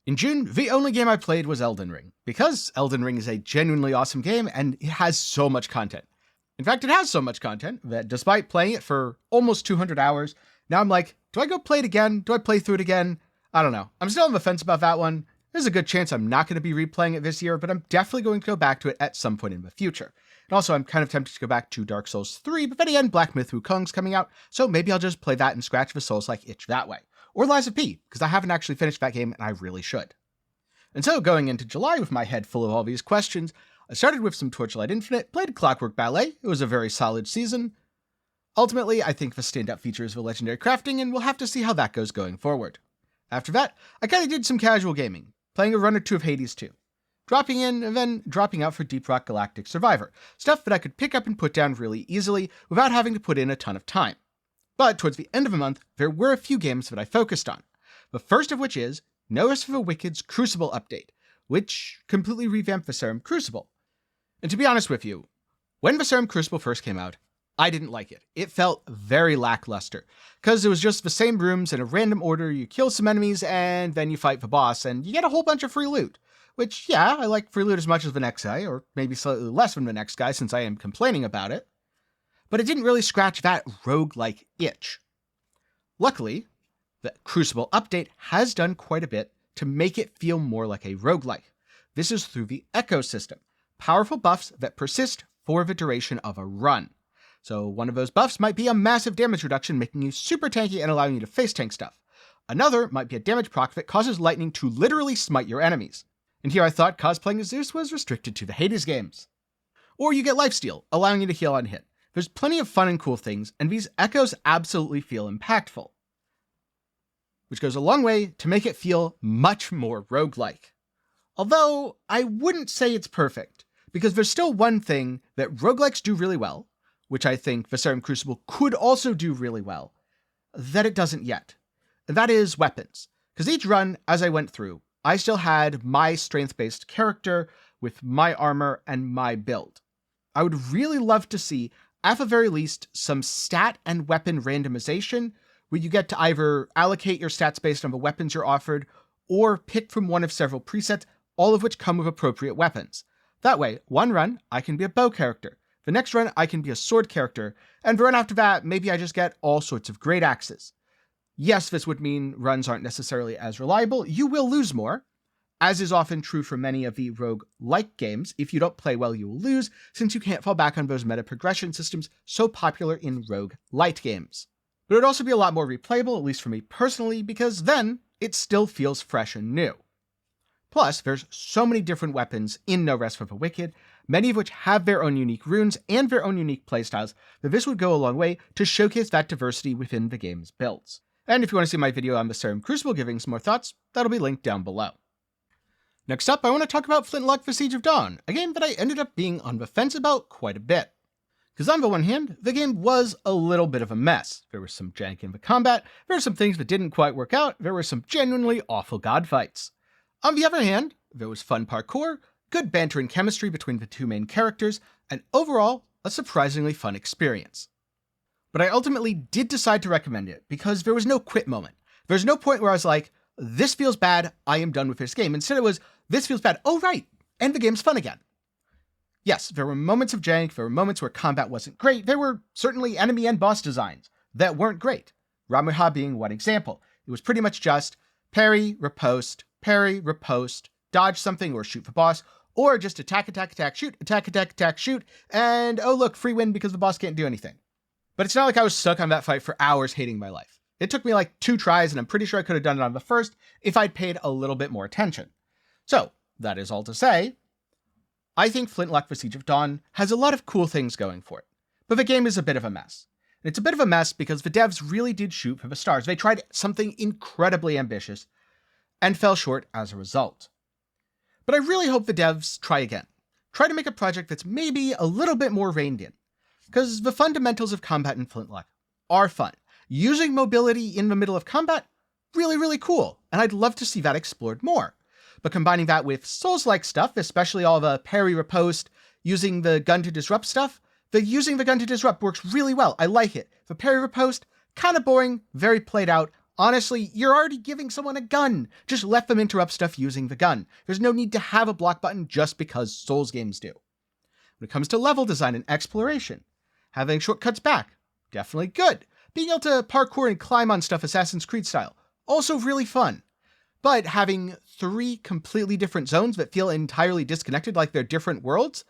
In June, the only game I played was Elden Ring, because Elden Ring is a genuinely awesome game and it has so much content. In fact, it has so much content that despite playing it for almost 200 hours, now I'm like, do I go play it again? Do I play through it again? I don't know. I'm still on the fence about that one. There's a good chance I'm not going to be replaying it this year, but I'm definitely going to go back to it at some point in the future. And also, I'm kind of tempted to go back to Dark Souls 3, but then again, Black Myth Wukong's coming out, so maybe I'll just play that and scratch the Souls-like itch that way. Or Lies of P, because I haven't actually finished that game and I really should. And so, going into July with my head full of all these questions, I started with some Torchlight Infinite, played Clockwork Ballet. It was a very solid season. Ultimately, I think the standout feature is the legendary crafting, and we'll have to see how that goes going forward. After that, I kind of did some casual gaming, playing a run or two of Hades 2. Dropping in and then dropping out for Deep Rock Galactic Survivor, stuff that I could pick up and put down really easily without having to put in a ton of time. But towards the end of the month, there were a few games that I focused on. The first of which is No Rest for the Wicked's Crucible update, which completely revamped Vex Crucible. And to be honest with you, when Vex Crucible first came out, I didn't like it. It felt very lackluster, because it was just the same rooms in a random order, you kill some enemies, and then you fight the boss, and you get a whole bunch of free loot. Which, yeah, I like free loot as much as the next guy, or maybe slightly less than the next guy since I am complaining about it. But it didn't really scratch that roguelike itch. Luckily, the Crucible update has done quite a bit to make it feel more like a roguelike. This is through the Echoes system, powerful buffs that persist for the duration of a run. So one of those buffs might be a massive damage reduction, making you super tanky and allowing you to face tank stuff. Another might be a damage proc that causes lightning to literally smite your enemies. And here I thought cosplaying as Zeus was restricted to the Hades games. Or you get lifesteal, allowing you to heal on hit. There's plenty of fun and cool things, and these echoes absolutely feel impactful. Which goes a long way to make it feel much more roguelike. Although, I wouldn't say it's perfect, because there's still one thing that roguelikes do really well, which I think Vex Crucible could also do really well, that it doesn't yet. And that is weapons. Because each run, as I went through, I still had my strength-based character with my armor and my build. I would really love to see, at the very least, some stat and weapon randomization, where you get to either allocate your stats based on the weapons you're offered, or pick from one of several presets, all of which come with appropriate weapons. That way, one run, I can be a bow character. The next run, I can be a sword character, and the run after that, maybe I just get all sorts of great axes. Yes, this would mean runs aren't necessarily as reliable. You will lose more, as is often true for many of the rogue-like games. If you don't play well, you will lose, since you can't fall back on those meta progression systems so popular in rogue-lite games. But it would also be a lot more replayable, at least for me personally, because then it still feels fresh and new. Plus, there's so many different weapons in No Rest for the Wicked, many of which have their own unique runes and their own unique playstyles, that this would go a long way to showcase that diversity within the game's builds. And if you want to see my video on Vex Crucible giving some more thoughts, that'll be linked down below. Next up, I want to talk about Flintlock: The Siege of Dawn, a game that I ended up being on the fence about quite a bit. Because on the one hand, the game was a little bit of a mess. There was some jank in the combat, there were some things that didn't quite work out, there were some genuinely awful god fights. On the other hand, there was fun parkour, good banter and chemistry between the two main characters, and overall, a surprisingly fun experience. But I ultimately did decide to recommend it because there was no quit moment. There's no point where I was like, this feels bad, I am done with this game. Instead it was, this feels bad, oh right, and the game's fun again. Yes, there were moments of jank, there were moments where combat wasn't great, there were certainly enemy and boss designs that weren't great. Ramuha being one example. It was pretty much just parry, riposte, dodge something or shoot the boss, or just attack, shoot, and oh look, free win because the boss can't do anything. But it's not like I was stuck on that fight for hours hating my life. It took me like 2 tries, and I'm pretty sure I could have done it on the first if I'd paid a little bit more attention. So, that is all to say, I think Flintlock: The Siege of Dawn has a lot of cool things going for it, but the game is a bit of a mess. And it's a bit of a mess because the devs really did shoot for the stars. They tried something incredibly ambitious, and fell short as a result. But I really hope the devs try again. Try to make a project that's maybe a little bit more reined in. Because the fundamentals of combat in Flintlock are fun. Using mobility in the middle of combat, really, really cool, and I'd love to see that explored more. But combining that with Souls-like stuff, especially all the parry riposte, using the gun to disrupt stuff, the using the gun to disrupt works really well. I like it. The parry riposte, kind of boring, very played out. Honestly, you're already giving someone a gun. Just let them interrupt stuff using the gun. There's no need to have a block button just because Souls games do. When it comes to level design and exploration, having shortcuts back, definitely good. Being able to parkour and climb on stuff Assassin's Creed style, also really fun. But having 3 completely different zones that feel entirely disconnected like they're different worlds,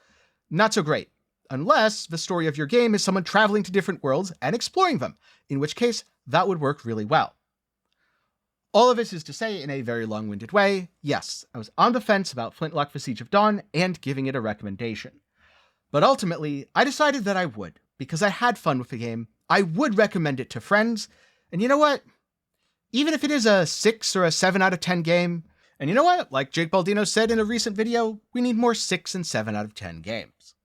not so great. Unless the story of your game is someone traveling to different worlds and exploring them, in which case that would work really well. All of this is to say, in a very long-winded way, yes, I was on the fence about Flintlock for Siege of Dawn and giving it a recommendation. But ultimately, I decided that I would, because I had fun with the game, I would recommend it to friends, and you know what? Even if it is a 6 or a 7 out of 10 game, and you know what? Like Jake Baldino said in a recent video, we need more 6 and 7 out of 10 games.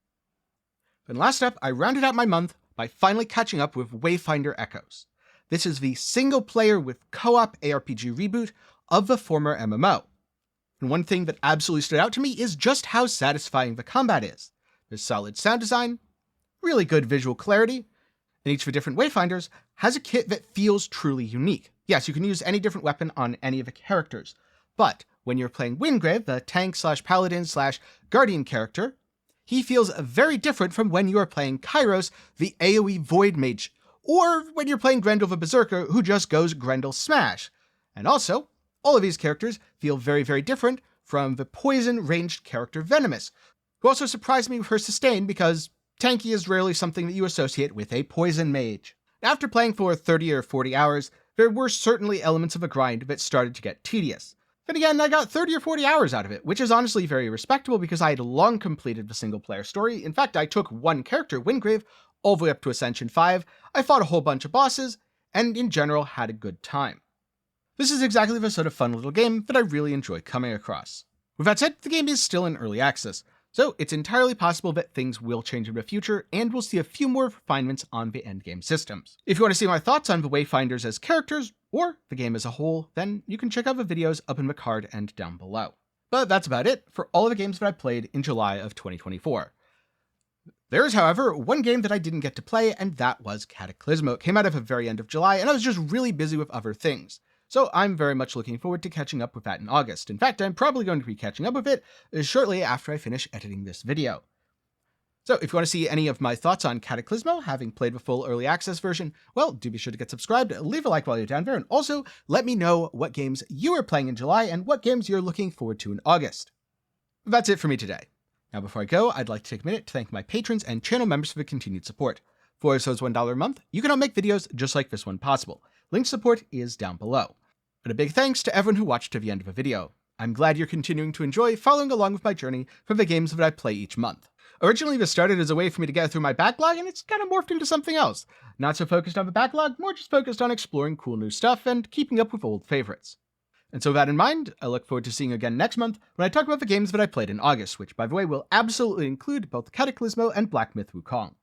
Then last up, I rounded out my month by finally catching up with Wayfinder Echoes. This is the single-player with co-op ARPG reboot of the former MMO. And one thing that absolutely stood out to me is just how satisfying the combat is. There's solid sound design, really good visual clarity, and each of the different Wayfinders has a kit that feels truly unique. Yes, you can use any different weapon on any of the characters, but when you're playing Wingrave, the tank/paladin/guardian character, he feels very different from when you are playing Kairos, the AoE Void Mage, or when you're playing Grendel the Berserker, who just goes Grendel Smash. And also, all of these characters feel very, very different from the poison-ranged character Venomous, who also surprised me with her sustain because Tenkiei is rarely something that you associate with a poison mage. After playing for 30 or 40 hours, there were certainly elements of a grind that started to get tedious. Then again, I got 30 or 40 hours out of it, which is honestly very respectable because I had long completed the single-player story. In fact, I took one character, Wingrave, all the way up to Ascension 5, I fought a whole bunch of bosses, and in general had a good time. This is exactly the sort of fun little game that I really enjoy coming across. With that said, the game is still in early access, so it's entirely possible that things will change in the future, and we'll see a few more refinements on the endgame systems. If you want to see my thoughts on the Wayfinders as characters, or the game as a whole, then you can check out the videos up in the card and down below. But that's about it for all of the games that I played in July of 2024. There is, however, one game that I didn't get to play, and that was Cataclysmo. It came out at the very end of July, and I was just really busy with other things. So I'm very much looking forward to catching up with that in August. In fact, I'm probably going to be catching up with it shortly after I finish editing this video. So if you want to see any of my thoughts on Cataclysmo, having played the full early access version, well, do be sure to get subscribed, leave a like while you're down there, and also let me know what games you are playing in July and what games you're looking forward to in August. That's it for me today. Now before I go, I'd like to take a minute to thank my patrons and channel members for the continued support. For those $1 a month, you can all make videos just like this one possible. Link to support is down below. And a big thanks to everyone who watched to the end of the video. I'm glad you're continuing to enjoy following along with my journey for the games that I play each month. Originally, this started as a way for me to get through my backlog, and it's kind of morphed into something else. Not so focused on the backlog, more just focused on exploring cool new stuff and keeping up with old favorites. And so with that in mind, I look forward to seeing you again next month when I talk about the games that I played in August, which by the way will absolutely include both Cataclysmo and Black Myth Wukong.